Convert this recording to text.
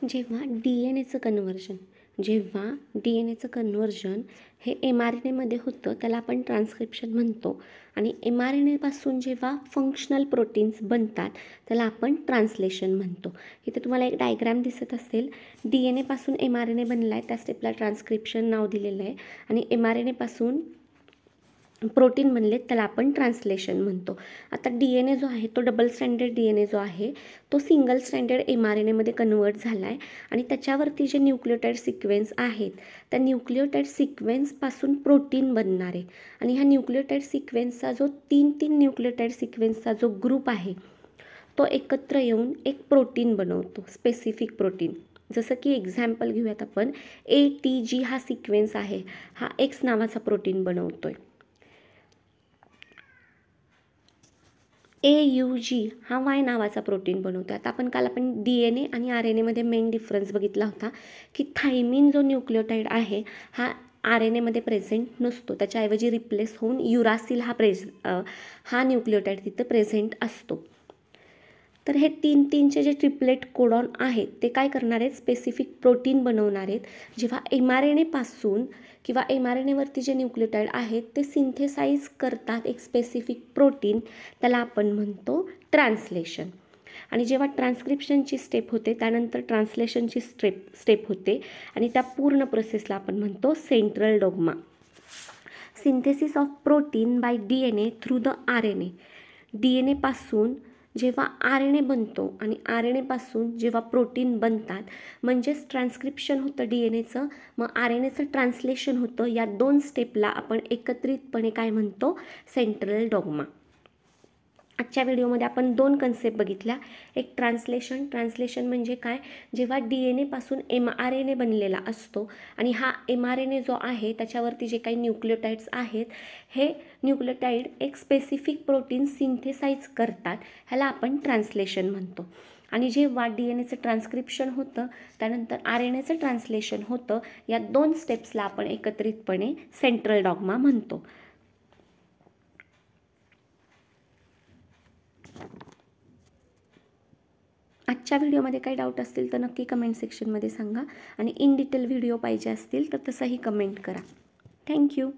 जेव्हा D N एचं conversion हे एम आर एन एमध्ये होतं त्याला आपण ट्रान्स्क्रिप्शन म्हणतो. आणि एम आर एन एपासून जेव्हा फंक्शनल प्रोटीन्स बनतात त्याला आपण ट्रान्सलेशन म्हणतो. इथे तुम्हाला एक डायग्राम दिसत असेल. डी एन एपासून एम आर एन ए बनला आहे, त्या स्टेपला ट्रान्स्क्रिप्शन नाव दिलेलं आहे. आणि एम आर एन एपासून प्रोटीन बनले त्याला आपण ट्रान्सलेशन म्हणतो. आता डी एन ए जो आहे तो double stranded D N A जो आहे तो single stranded M R N एमध्ये कन्वर्ट झाला आहे. आणि त्याच्यावरती जे न्यूक्लियोटाईड सिक्वेन्स आहेत त्या न्यूक्लियोटाईड सिक्वेन्सपासून प्रोटीन बनणार आहे. आणि ह्या न्यूक्लियोटाईड सिक्वेन्सचा जो तीन न्यूक्लियोटाईड सिक्वेन्सचा जो ग्रुप आहे तो एकत्र येऊन एक प्रोटीन बनवतो, स्पेसिफिक प्रोटीन. जसं की एक्झाम्पल घेऊयात आपण, ATG हा सिक्वेन्स आहे, हा एक्स नावाचा प्रोटीन बनवतोय. AUG हा वाय नावाचा प्रोटीन बनवतो. आता आपण DNA आणि RNA मध्ये मेन डिफरन्स बघितला होता की थायमिन जो न्यूक्लियोटाईड आहे हा RNA मध्ये प्रेझेंट नसतो, त्याच्याऐवजी रिप्लेस होऊन युरासिल हा न्यूक्लियोटाईड तिथं प्रेझेंट असतो. तर हे तीनचे जे ट्रिपलेट कोडॉन आहेत ते काय करणार आहेत, स्पेसिफिक प्रोटीन बनवणार आहेत. जेव्हा एम आर एन एपासून किंवा एम आर एन एवरती जे न्यूक्लियोटाईड आहेत ते सिंथेसाइज करतात एक स्पेसिफिक प्रोटीन, त्याला आपण म्हणतो ट्रान्सलेशन. आणि जेव्हा ट्रान्स्क्रिप्शनची स्टेप होते त्यानंतर ट्रान्सलेशनची स्टेप होते आणि त्या पूर्ण प्रोसेसला आपण म्हणतो central dogma. Synthesis of protein bye DNA through the RNA. DNA पासून जेव्हा RNA बनतो आणि RNA पासून जेव्हा प्रोटीन बनतात म्हणजेच ट्रान्स्क्रिप्शन होतं DNAचं, मग RNAचं ट्रान्सलेशन होतं. या दोन स्टेपला आपण एकत्रितपणे काय म्हणतो, सेंट्रल डॉग्मा. आजच्या व्हिडिओमध्ये आपण दोन कन्सेप्ट बघितल्या. एक ट्रान्सलेशन म्हणजे काय, जेव्हा DNA पासून mRNA बनलेला असतो आणि हा mRNA जो आहे त्याच्यावरती जे काही न्यूक्लियोटाईड्स आहेत हे न्यूक्लियोटाईड एक स्पेसिफिक प्रोटीन सिंथेसाइज करतात, ह्याला आपण ट्रान्सलेशन म्हणतो. आणि जेव्हा DNAचं ट्रान्स्क्रिप्शन होतं त्यानंतर RNAचं ट्रान्सलेशन होतं, या दोन स्टेप्सला आपण एकत्रितपणे सेंट्रल डॉग्मा म्हणतो. आजच्या व्हिडिओमध्ये काही डाऊट असतील तर नक्की कमेंट सेक्शनमध्ये सांगा आणि इन डिटेल व्हिडिओ पाहिजे असतील तर तसंही कमेंट करा. थँक्यू.